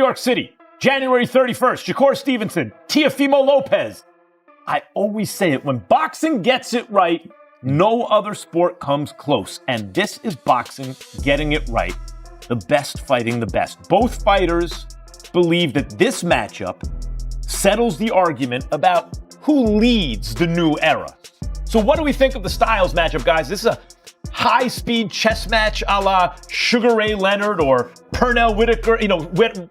New York City, January 31st, Shakur Stevenson, Teofimo Lopez. I always say it, when boxing gets it right, no other sport comes close. And this is boxing getting it right. The best fighting the best. Both fighters believe that this matchup settles the argument about who leads the new era. So what do we think of the Styles matchup, guys? This is a high-speed chess match a la Sugar Ray Leonard or Pernell Whitaker,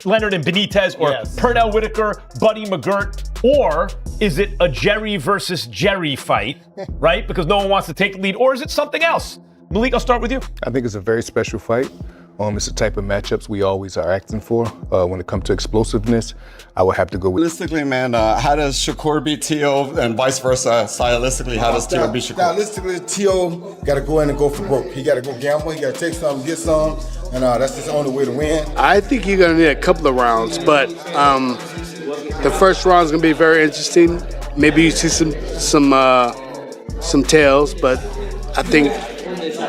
Leonard and Benitez, or yes. Pernell Whitaker, Buddy McGirt, or is it a Jerry versus Jerry fight, right? Because no one wants to take the lead, or is it something else? Malik, I'll start with you. I think it's a very special fight. It's the type of matchups we always are acting for. When it comes to explosiveness, I would have to go with... Stylistically, man, how does Shakur beat Teo and vice versa? Stylistically, how does Teo beat Shakur? Stylistically, Teo got to go in and go for broke. He got to go gamble, he got to take some, get some, and that's just the only way to win. I think you're going to need a couple of rounds, but the first round is going to be very interesting. Maybe you see some tails, but I think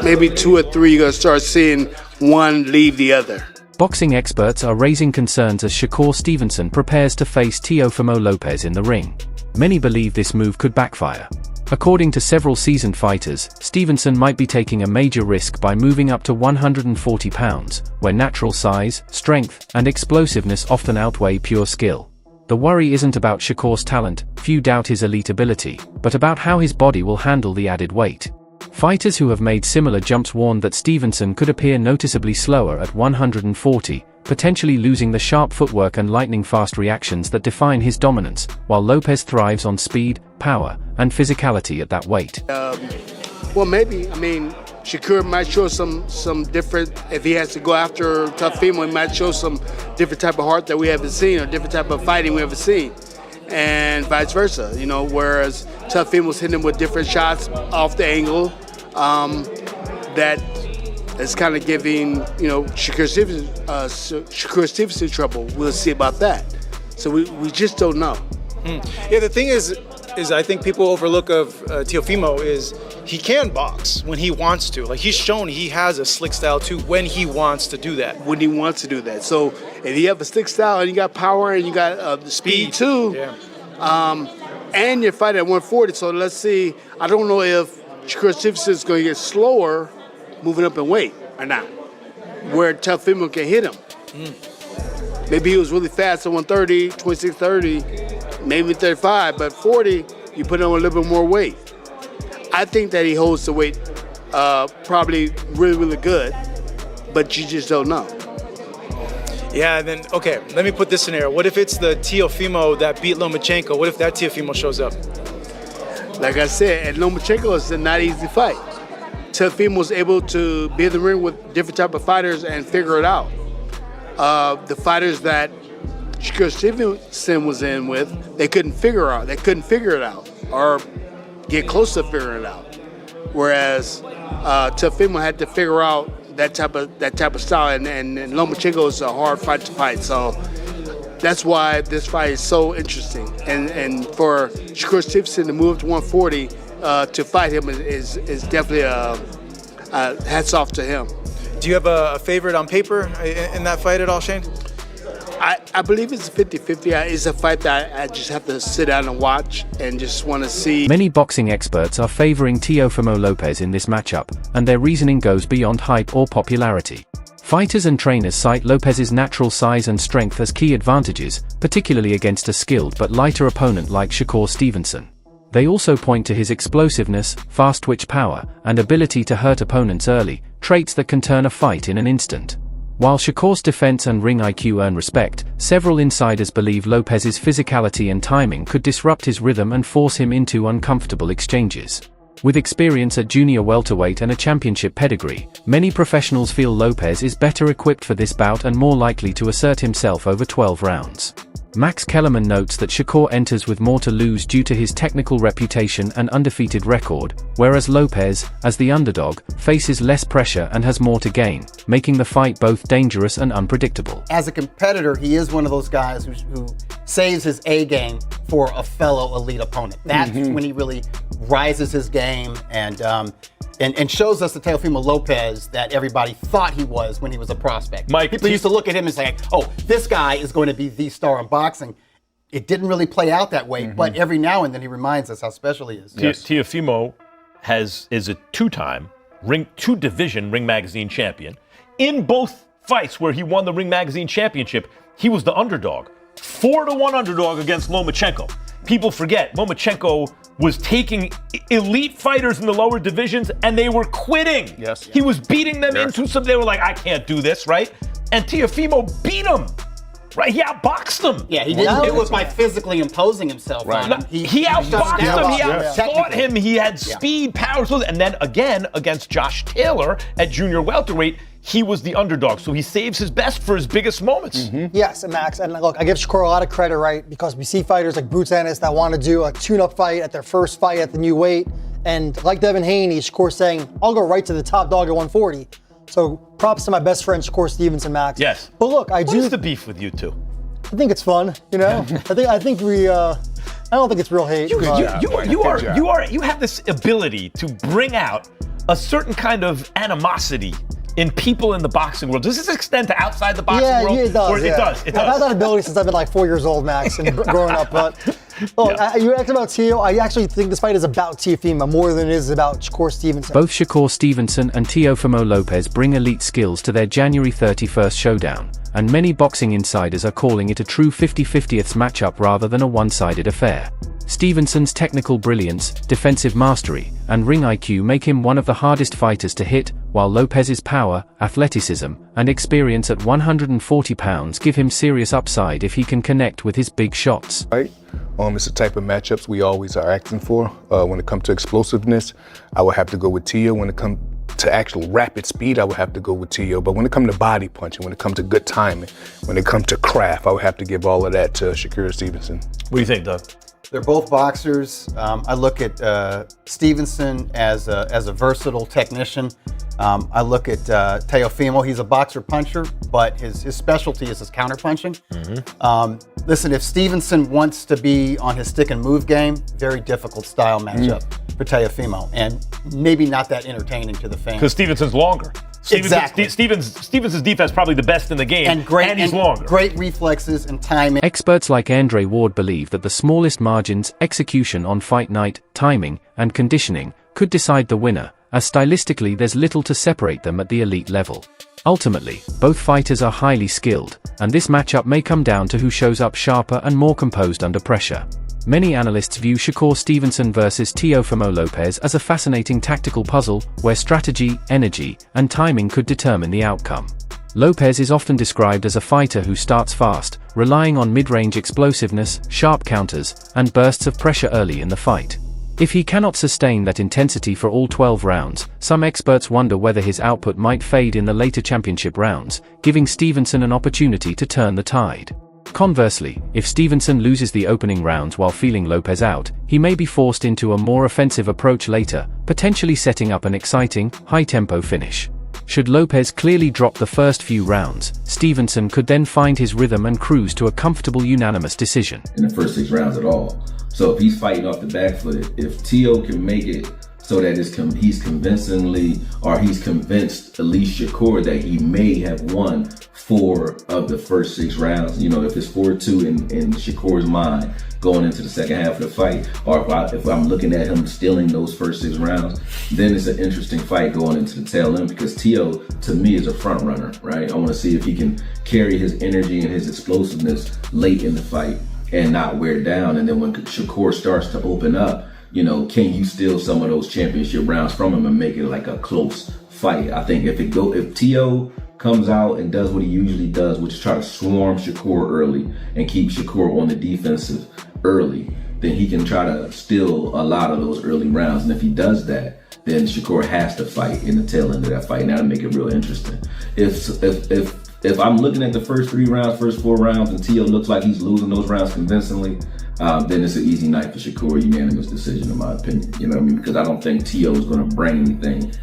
maybe 2 or 3 you're going to start seeing one leave the other. Boxing experts are raising concerns as Shakur Stevenson prepares to face Teofimo Lopez in the ring. Many believe this move could backfire. According to several seasoned fighters, Stevenson might be taking a major risk by moving up to 140 pounds, where natural size, strength, and explosiveness often outweigh pure skill. The worry isn't about Shakur's talent, few doubt his elite ability, but about how his body will handle the added weight. Fighters who have made similar jumps warned that Stevenson could appear noticeably slower at 140, potentially losing the sharp footwork and lightning-fast reactions that define his dominance, while Lopez thrives on speed, power, and physicality at that weight. Well, maybe. Shakur might show some different, if he has to go after Teofimo, he might show some different type of heart that we haven't seen, or different type of fighting we haven't seen. And vice versa, whereas Teofimo's hitting him with different shots off the angle, that is kind of giving, Shakur Stevenson trouble. We'll see about that. So we just don't know. Yeah, the thing is I think people overlook of Teofimo is he can box when he wants to. Like, he's shown he has a slick style too when he wants to do that. When he wants to do that. So if you have a slick style and you got power and you got speed too, yeah. And you're fighting at 140, so let's see. I don't know if Shakur Stevenson is going to get slower moving up in weight or not, where Teofimo can hit him. Maybe he was really fast at 130, 26-30, maybe 35, but 40, you put on a little bit more weight. I think that he holds the weight probably really, really good, but you just don't know. Yeah, then, okay, let me put this scenario. What if it's the Teofimo that beat Lomachenko? What if that Teofimo shows up? Like I said, at Lomachenko, it's a not easy fight. Teofimo's able to be in the ring with different type of fighters and figure it out. The fighters that Shakur Stevenson was in with, they couldn't figure it out or get close to figuring it out. Whereas Teofimo had to figure out that type of style, and Lomachenko is a hard fight to fight. So that's why this fight is so interesting. And for Shakur Stevenson to move up to 140 to fight him is definitely a hats off to him. Do you have a favorite on paper in that fight at all, Shane? I believe it's 50-50. It's a fight that I just have to sit down and watch and just want to see. Many boxing experts are favoring Teofimo Lopez in this matchup, and their reasoning goes beyond hype or popularity. Fighters and trainers cite Lopez's natural size and strength as key advantages, particularly against a skilled but lighter opponent like Shakur Stevenson. They also point to his explosiveness, fast twitch power, and ability to hurt opponents early, traits that can turn a fight in an instant. While Shakur's defense and ring IQ earn respect, several insiders believe Lopez's physicality and timing could disrupt his rhythm and force him into uncomfortable exchanges. With experience at junior welterweight and a championship pedigree, many professionals feel Lopez is better equipped for this bout and more likely to assert himself over 12 rounds. Max Kellerman notes that Shakur enters with more to lose due to his technical reputation and undefeated record, whereas Lopez, as the underdog, faces less pressure and has more to gain, making the fight both dangerous and unpredictable. As a competitor, he is one of those guys who saves his A game for a fellow elite opponent. That's when he really rises his game and shows us the Teofimo Lopez that everybody thought he was when he was a prospect. Mike, people used to look at him and say, "Oh, this guy is going to be the star in boxing." It didn't really play out that way, but every now and then he reminds us how special he is. Teofimo is a two-division Ring Magazine champion. In both fights where he won the Ring Magazine championship, he was the underdog. 4-1 underdog against Lomachenko. People forget, Lomachenko was taking elite fighters in the lower divisions and they were quitting. Yes. He was beating them into some, they were like, I can't do this, right? And Teofimo beat him. Right, he outboxed him. Yeah, he didn't do it by physically imposing himself on him. He outboxed him. He outfought him. He had speed, power, and then again against Josh Taylor at junior welterweight, he was the underdog. So he saves his best for his biggest moments. Yes, and Max, and look, I give Shakur a lot of credit, right? Because we see fighters like Boots Ennis that want to do a tune-up fight at their first fight at the new weight, and like Devin Haney, Shakur saying, "I'll go right to the top dog at 140." So props to my best friend Shakur Stevenson, Max. Yes. But look, What is the beef with you two? I think it's fun, you know. I think we. I don't think it's real hate. You have this ability to bring out a certain kind of animosity in people in the boxing world. Does this extend to outside the boxing world? Yeah, it does. Or it does. I've had that ability since I've been like 4 years old, Max, and growing up. But you asked about Teo. I actually think this fight is about Teofimo more than it is about Shakur Stevenson. Both Shakur Stevenson and Teofimo Lopez bring elite skills to their January 31st showdown, and many boxing insiders are calling it a true 50-50th matchup rather than a one-sided affair. Stevenson's technical brilliance, defensive mastery, and ring IQ make him one of the hardest fighters to hit, while Lopez's power, athleticism, and experience at 140 pounds give him serious upside if he can connect with his big shots. Right? It's the type of matchups we always are acting for. When it comes to explosiveness, I would have to go with Teo. When it comes to actual rapid speed, I would have to go with Teo. But when it comes to body punching, when it comes to good timing, when it comes to craft, I would have to give all of that to Shakur Stevenson. What do you think, Doug? They're both boxers. I look at Stevenson as a versatile technician. I look at Teofimo. He's a boxer puncher, but his specialty is his counterpunching. Listen, if Stevenson wants to be on his stick and move game, very difficult style matchup for Teofimo, and maybe not that entertaining to the fans. Because Stevenson's longer. Exactly. Stevenson's defense probably the best in the game, and he's longer. Great reflexes and timing. Experts like Andre Ward believe that the smallest margins, execution on fight night, timing, and conditioning could decide the winner, as stylistically there's little to separate them at the elite level. Ultimately, both fighters are highly skilled, and this matchup may come down to who shows up sharper and more composed under pressure. Many analysts view Shakur Stevenson versus Teofimo Lopez as a fascinating tactical puzzle where strategy, energy, and timing could determine the outcome. Lopez is often described as a fighter who starts fast, relying on mid-range explosiveness, sharp counters, and bursts of pressure early in the fight. If he cannot sustain that intensity for all 12 rounds, some experts wonder whether his output might fade in the later championship rounds, giving Stevenson an opportunity to turn the tide. Conversely, if Stevenson loses the opening rounds while feeling Lopez out, he may be forced into a more offensive approach later, potentially setting up an exciting, high-tempo finish. Should Lopez clearly drop the first few rounds, Stevenson could then find his rhythm and cruise to a comfortable unanimous decision. In the first 6 rounds at all. So if he's fighting off the back foot, if Teo can make it so that he's convincingly, or he's convinced at least Shakur that he may have won 4 of the first 6 rounds, if it's 4-2 in Shakur's mind going into the second half of the fight, or if I'm looking at him stealing those first 6 rounds, then it's an interesting fight going into the tail end, because Teo, to me, is a front runner, right? I want to see if he can carry his energy and his explosiveness late in the fight and not wear down. And then when Shakur starts to open up, can you steal some of those championship rounds from him and make it like a close fight? I think if Teo comes out and does what he usually does, which is try to swarm Shakur early and keep Shakur on the defensive early, then he can try to steal a lot of those early rounds. And if he does that, then Shakur has to fight in the tail end of that fight. Now to make it real interesting. If I'm looking at the first 3 rounds, first 4 rounds, and Teo looks like he's losing those rounds convincingly, then it's an easy night for Shakur, unanimous decision in my opinion. You know what I mean? Because I don't think Teo is going to bring anything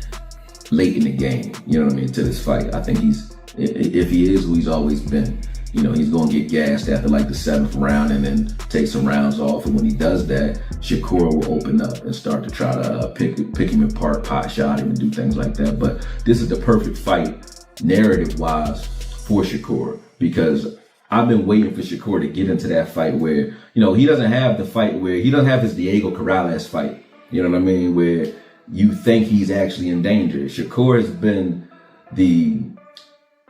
late in the game, to this fight. I think if he is who he's always been, he's going to get gassed after like the 7th round and then take some rounds off. And when he does that, Shakur will open up and start to try to pick him apart, pot shot him, and do things like that. But this is the perfect fight, narrative-wise, for Shakur, because I've been waiting for Shakur to get into that fight where, he doesn't have the fight where he doesn't have his Diego Corrales fight. You know what I mean? Where you think he's actually in danger. Shakur has been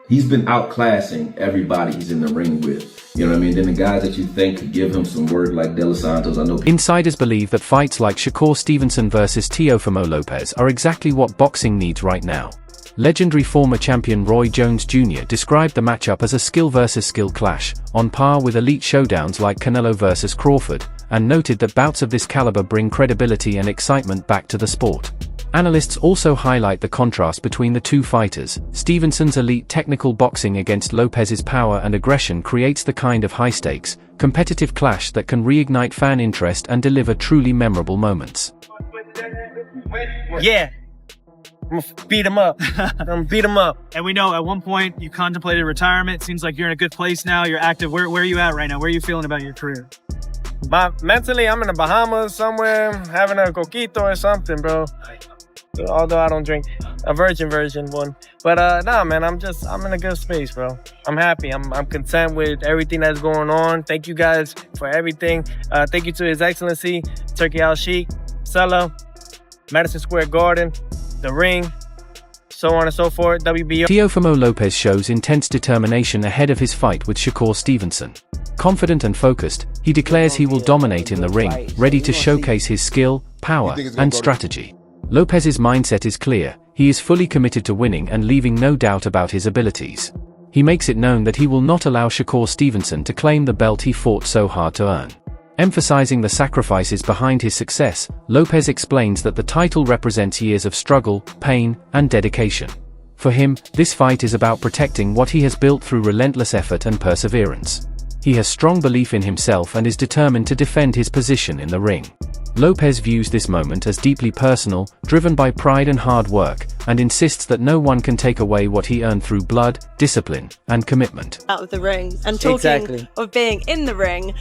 he's been outclassing everybody he's in the ring with. You know what I mean? Then the guys that you think could give him some work, like De Los Santos, I know. Insiders believe that fights like Shakur Stevenson versus Teofimo Lopez are exactly what boxing needs right now. Legendary former champion Roy Jones Jr. described the matchup as a skill versus skill clash, on par with elite showdowns like Canelo versus Crawford, and noted that bouts of this caliber bring credibility and excitement back to the sport. Analysts also highlight the contrast between the two fighters. Stevenson's elite technical boxing against Lopez's power and aggression creates the kind of high-stakes, competitive clash that can reignite fan interest and deliver truly memorable moments. Yeah. I'm gonna beat him up. And we know at one point you contemplated retirement. Seems like you're in a good place now. You're active. Where are you at right now? Where are you feeling about your career? Mentally, I'm in the Bahamas somewhere, having a coquito or something, bro. Although I don't drink, a virgin one. But nah, man, I'm in a good space, bro. I'm happy. I'm content with everything that's going on. Thank you guys for everything. Thank you to His Excellency, Turkey Al-Sheikh, Sella, Madison Square Garden, The Ring, so on and so forth, WBO. Teofimo Lopez shows intense determination ahead of his fight with Shakur Stevenson. Confident and focused, he declares he will dominate in the ring, ready to showcase his skill, power, and strategy. Lopez's mindset is clear. He is fully committed to winning and leaving no doubt about his abilities. He makes it known that he will not allow Shakur Stevenson to claim the belt he fought so hard to earn. Emphasizing the sacrifices behind his success, Lopez explains that the title represents years of struggle, pain, and dedication. For him, this fight is about protecting what he has built through relentless effort and perseverance. He has strong belief in himself and is determined to defend his position in the ring. Lopez views this moment as deeply personal, driven by pride and hard work, and insists that no one can take away what he earned through blood, discipline, and commitment. Out of the ring. And talking of being in the ring,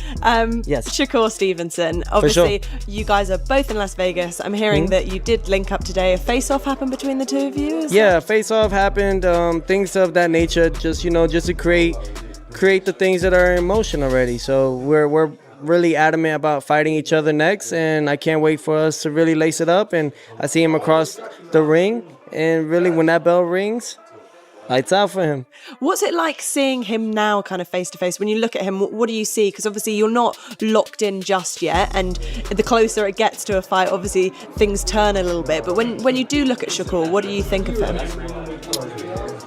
yes. Shakur Stevenson, obviously you guys are both in Las Vegas. I'm hearing that you did link up today. A face-off happened between the two of you? Face-off happened, things of that nature, just to create the things that are in motion already. So we're really adamant about fighting each other next, and I can't wait for us to really lace it up. And I see him across the ring, and really when that bell rings, lights out for him. What's it like seeing him now kind of face to face? When you look at him, what do you see? Because obviously you're not locked in just yet, and the closer it gets to a fight, obviously things turn a little bit. But when you do look at Shakur, what do you think of him?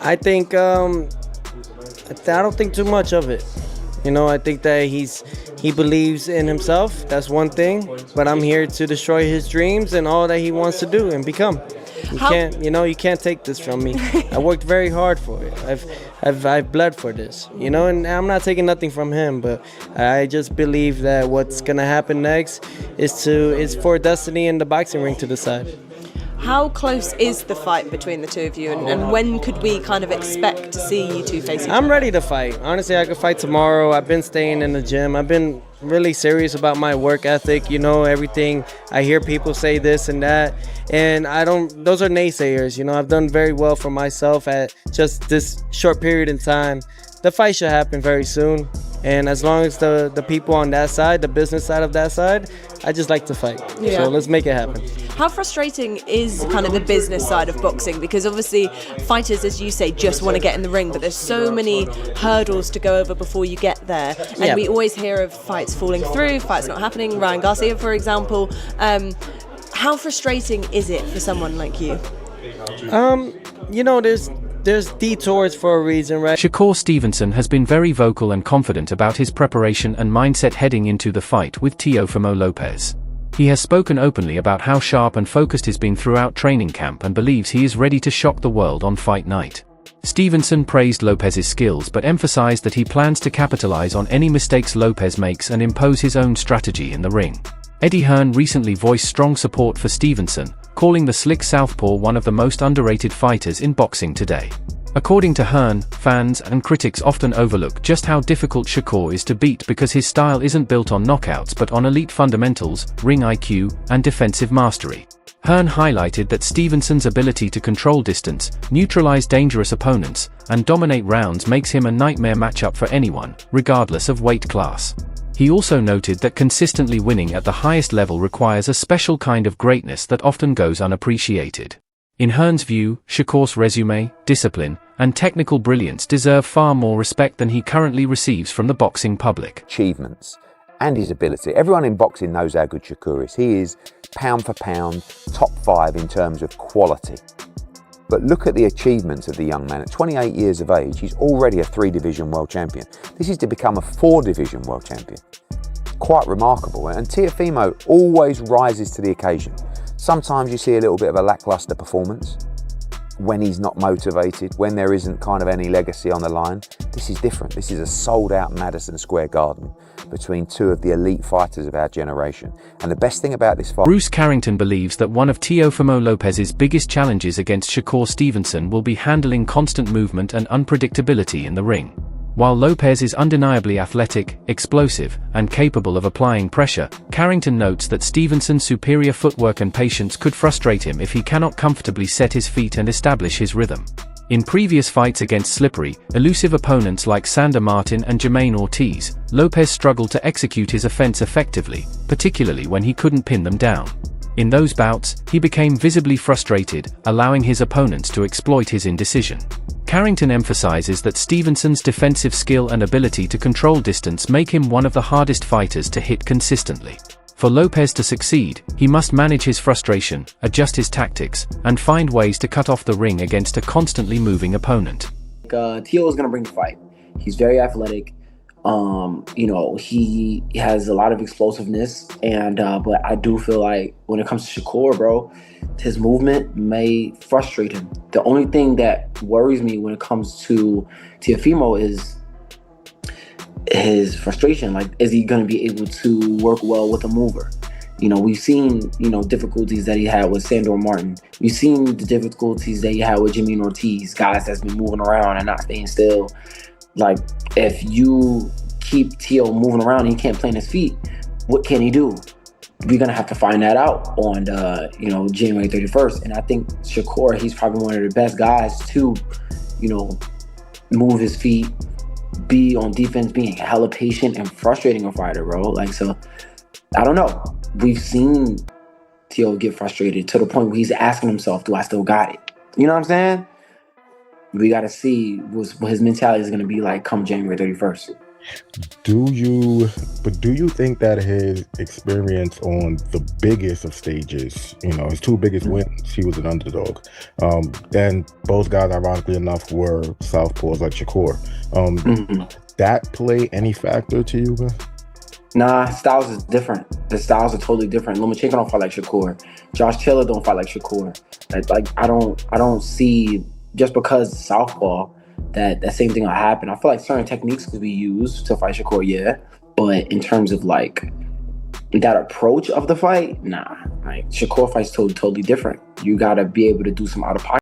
I think I don't think too much of it. I think that he believes in himself. That's one thing. But I'm here to destroy his dreams and all that he wants to do and become. You can't take this from me. I worked very hard for it. I've bled for this. And I'm not taking nothing from him. But I just believe that what's gonna happen next is for destiny in the boxing ring to decide. How close is the fight between the two of you, and when could we kind of expect to see you two face each other? I'm ready to fight. Honestly, I could fight tomorrow. I've been staying in the gym. I've been really serious about my work ethic. Everything. I hear people say this and that, and those are naysayers. I've done very well for myself at just this short period in time. The fight should happen very soon. And as long as the people on that side, the business side of that side, I just like to fight. So let's make it happen. How frustrating is kind of the business side of boxing? Because obviously fighters, as you say, just want to get in the ring, but there's so many hurdles to go over before you get there. And we always hear of fights falling through, fights not happening. Ryan Garcia, for example. How frustrating is it for someone like you? There's detours for a reason, right? Shakur Stevenson has been very vocal and confident about his preparation and mindset heading into the fight with Teofimo Lopez. He has spoken openly about how sharp and focused he's been throughout training camp and believes he is ready to shock the world on fight night. Stevenson praised Lopez's skills but emphasized that he plans to capitalize on any mistakes Lopez makes and impose his own strategy in the ring. Eddie Hearn recently voiced strong support for Stevenson, calling the slick southpaw one of the most underrated fighters in boxing today. According to Hearn, fans and critics often overlook just how difficult Shakur is to beat because his style isn't built on knockouts but on elite fundamentals, ring IQ, and defensive mastery. Hearn highlighted that Stevenson's ability to control distance, neutralize dangerous opponents, and dominate rounds makes him a nightmare matchup for anyone, regardless of weight class. He also noted that consistently winning at the highest level requires a special kind of greatness that often goes unappreciated. In Hearn's view, Shakur's resume, discipline, and technical brilliance deserve far more respect than he currently receives from the boxing public. Achievements and his ability. Everyone in boxing knows how good Shakur is. He is, pound for pound, top 5 in terms of quality. But look at the achievements of the young man. At 28 years of age, he's already a 3-division world champion. This is to become a 4-division world champion. Quite remarkable. And Teofimo always rises to the occasion. Sometimes you see a little bit of a lackluster performance when he's not motivated, when there isn't kind of any legacy on the line. This is different. This is a sold-out Madison Square Garden between two of the elite fighters of our generation. And the best thing about this fight... Bruce Carrington believes that one of Teofimo Lopez's biggest challenges against Shakur Stevenson will be handling constant movement and unpredictability in the ring. While Lopez is undeniably athletic, explosive, and capable of applying pressure, Carrington notes that Stevenson's superior footwork and patience could frustrate him if he cannot comfortably set his feet and establish his rhythm. In previous fights against slippery, elusive opponents like Sander Martin and Jermaine Ortiz, Lopez struggled to execute his offense effectively, particularly when he couldn't pin them down. In those bouts, he became visibly frustrated, allowing his opponents to exploit his indecision. Carrington emphasizes that Stevenson's defensive skill and ability to control distance make him one of the hardest fighters to hit consistently. For Lopez to succeed, he must manage his frustration, adjust his tactics, and find ways to cut off the ring against a constantly moving opponent. Teo is going to bring the fight. He's very athletic. He has a lot of explosiveness, but I do feel like when it comes to Shakur, bro, his movement may frustrate him. The only thing that worries me when it comes to Teofimo is his frustration. Like, is he going to be able to work well with a mover? We've seen, difficulties that he had with Sandor Martin. We've seen the difficulties that he had with Jermaine Ortiz, guys that's been moving around and not staying still. Like, if you keep Teo moving around and he can't plant his feet, what can he do? We're going to have to find that out on, January 31st. And I think Shakur, he's probably one of the best guys to, move his feet, be on defense, being hella patient and frustrating a fighter, bro. Like, so, I don't know. We've seen Teo get frustrated to the point where he's asking himself, do I still got it? You know what I'm saying? We got to see what his mentality is going to be like come January 31st. Do you think that his experience on the biggest of stages, his 2 biggest wins, he was an underdog. Then both guys, ironically enough, were southpaws like Shakur. That play any factor to you, man? Nah, styles is different. The styles are totally different. Lomachenko don't fight like Shakur. Josh Taylor don't fight like Shakur. Like I don't see, just because southpaw, that same thing will happen. I feel like certain techniques could be used to fight Shakur, yeah. But in terms of like that approach of the fight, nah. Like Shakur fights totally different. You gotta be able to do some out of pocket